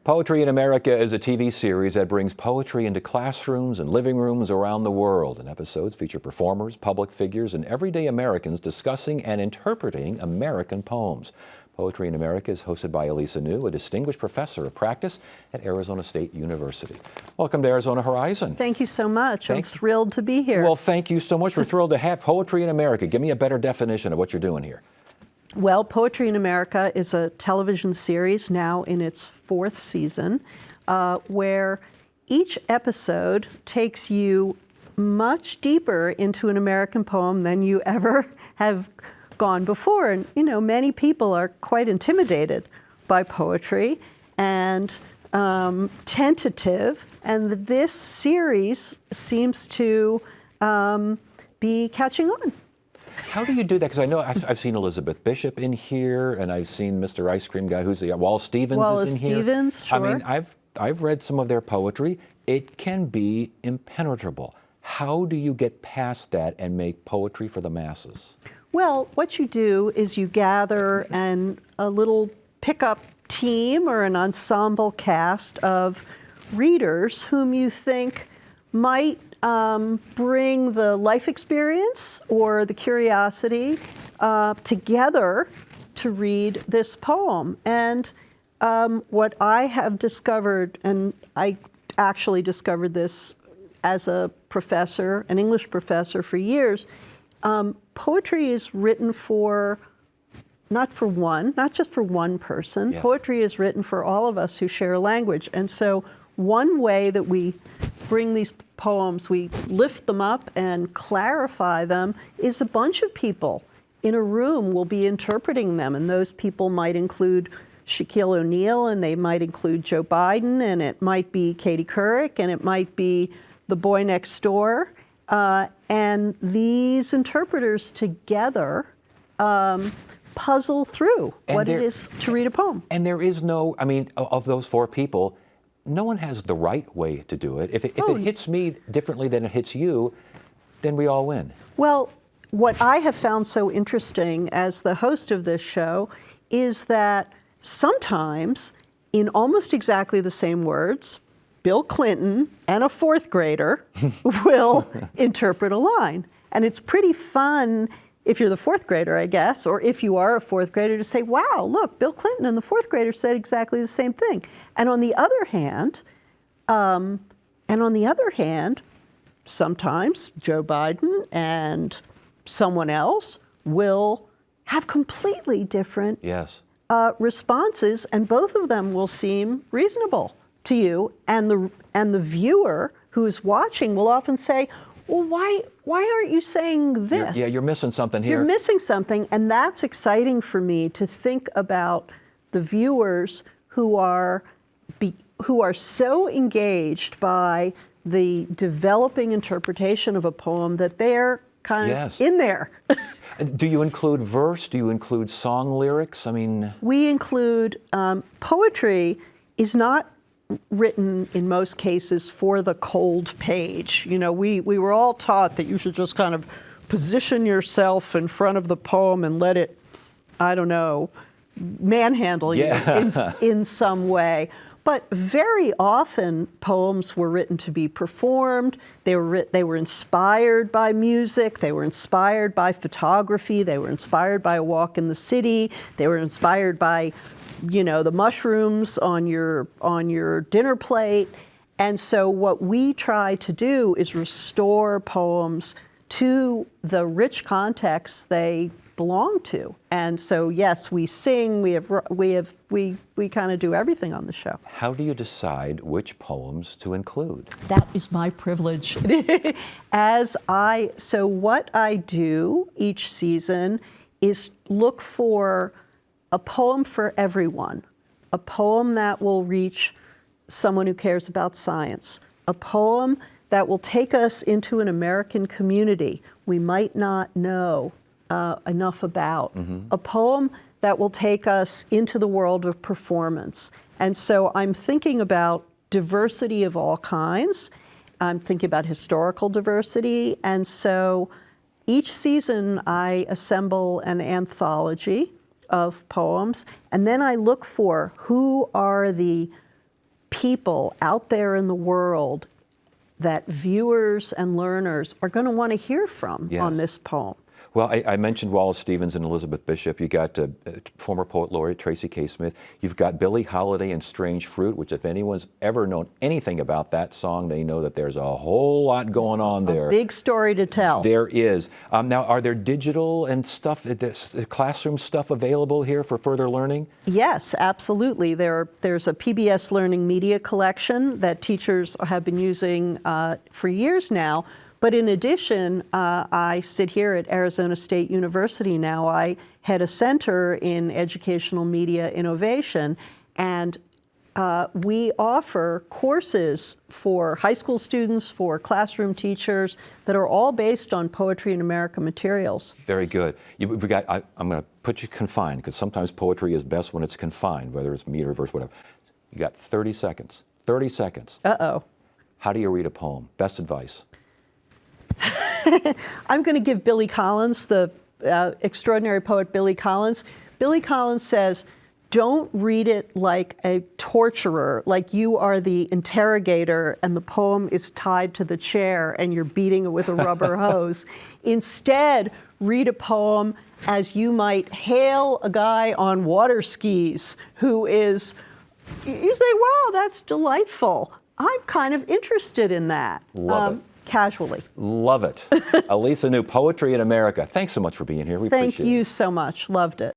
Poetry in America is a TV series that brings poetry into classrooms and living rooms around the world. And episodes feature performers, public figures, and everyday Americans discussing and interpreting American poems. Poetry in America is hosted by Elisa New, a distinguished professor of practice at Arizona State University. Welcome to Arizona Horizon. Thank you so much. Thanks. I'm thrilled to be here. Well, thank you so much. We're thrilled to have Poetry in America. Give me a better definition of what you're doing here. Well, Poetry in America is a television series now in its 4th season, where each episode takes you much deeper into an American poem than you ever have gone before. And, you know, many people are quite intimidated by poetry and tentative, and this series seems to be catching on. How do you do that? Because I know I've seen Elizabeth Bishop in here, and I've seen Mr. Ice Cream Guy, who's the Wallace Stevens is in here. Wallace Stevens, sure. I mean, I've read some of their poetry. It can be impenetrable. How do you get past that and make poetry for the masses? Well, what you do is you gather a little pickup team or an ensemble cast of readers whom you think might bring the life experience or the curiosity together to read this poem. And what I have discovered, and I actually discovered this as a professor, an English professor for years, poetry is written for, not just for one person. Yeah. Poetry is written for all of us who share a language. And so one way that we bring these poems, we lift them up and clarify them, is a bunch of people in a room will be interpreting them. And those people might include Shaquille O'Neal, and they might include Joe Biden, and it might be Katie Couric, and it might be the boy next door. And these interpreters together puzzle through what it is to read a poem. And there is no, I mean, of those 4 people, no one has the right way to do it. If it hits me differently than it hits you, then we all win. Well, what I have found so interesting as the host of this show is that sometimes, in almost exactly the same words, Bill Clinton and a 4th grader will interpret a line. And it's pretty fun if you're the 4th grader, I guess, or if you are a 4th grader, to say, wow, look, Bill Clinton and the 4th grader said exactly the same thing. And on the other hand, sometimes Joe Biden and someone else will have completely different responses, and both of them will seem reasonable to you. And the viewer who is watching will often say, well, why aren't you saying this? You're missing something here. You're missing something, and that's exciting for me to think about the viewers who are so engaged by the developing interpretation of a poem that they're kind of in there. Do you include verse? Do you include song lyrics? I mean, we include poetry is not written in most cases for the cold page. You know, we were all taught that you should just kind of position yourself in front of the poem and let it, I don't know, manhandle you in some way. But very often poems were written to be performed. They were inspired by music. They were inspired by photography. They were inspired by a walk in the city. They were inspired by, you know, the mushrooms on your dinner plate. And so what we try to do is restore poems to the rich context they belong to. And so yes, we sing, we kind of do everything on the show. How do you decide which poems to include? That is my privilege. So what I do each season is look for a poem for everyone, a poem that will reach someone who cares about science, a poem that will take us into an American community we might not know enough about, a poem that will take us into the world of performance. And so I'm thinking about diversity of all kinds. I'm thinking about historical diversity. And so each season I assemble an anthology of poems, and then I look for who are the people out there in the world that viewers and learners are going to want to hear from on Yes. this poem. Well, I mentioned Wallace Stevens and Elizabeth Bishop. You got former poet laureate Tracy K. Smith. You've got Billie Holiday and Strange Fruit, which if anyone's ever known anything about that song, they know that there's a whole lot going on there. Big story to tell. There is. Now, are there digital and stuff, classroom stuff available here for further learning? Yes, absolutely. There's a PBS Learning Media collection that teachers have been using for years now. But in addition, I sit here at Arizona State University now. I head a center in educational media innovation, and we offer courses for high school students, for classroom teachers, that are all based on Poetry in America materials. Very good. I'm going to put you confined, because sometimes poetry is best when it's confined, whether it's meter, verse, whatever. You got 30 seconds. 30 seconds. Uh-oh. How do you read a poem? Best advice. I'm going to give Billy Collins, the extraordinary poet Billy Collins. Billy Collins says, don't read it like a torturer, like you are the interrogator and the poem is tied to the chair and you're beating it with a rubber hose. Instead, read a poem as you might hail a guy on water skis who is, you say, wow, that's delightful. I'm kind of interested in that. Love it. Casually. Love it. Elisa New, Poetry in America. Thanks so much for being here. We appreciate it. Thank you so much. Loved it.